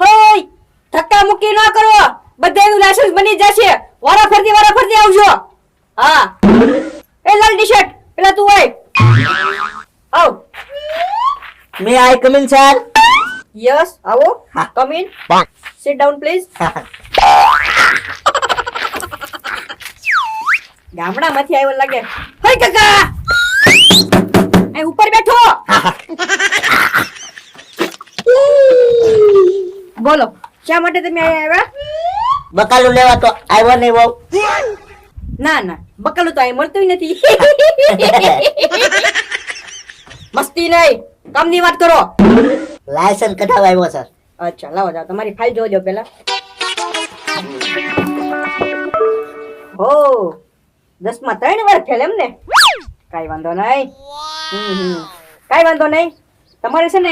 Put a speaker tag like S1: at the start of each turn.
S1: હોય ધક્કા મુક્કી ન કરો, બધાયનું લાયસન્સ બની જશે. વારાફરતી આવજો. હા એ લાલ ટી-શર્ટ પેલા તું હોય આવ.
S2: May I come in sir?
S1: Yes આવો. Come in. Sit down please. ગામડામાંથી આવ્યો લાગે. હોય કાકા એ ઉપર બેઠો. બોલો શા માટે તમે અહીંયા આવ્યા?
S2: બકાલું લેવા તો આવ્યો નહીં બહુ.
S1: ના બકલું તો અહીં મળતું નથી. મસ્તી નહીં, કામની વાત કરો.
S2: લાયસન્સ કઢાવવા આવ્યો સર.
S1: અચ્છા લાવો જાઓ, તમારી ફાઇલ જોજો પેલા. હો 10 માં 3 વાર ફેલ એમ ને? કાઈ વાંધો નહીં. કાઈ વાંધો નહીં. તમારે છે ને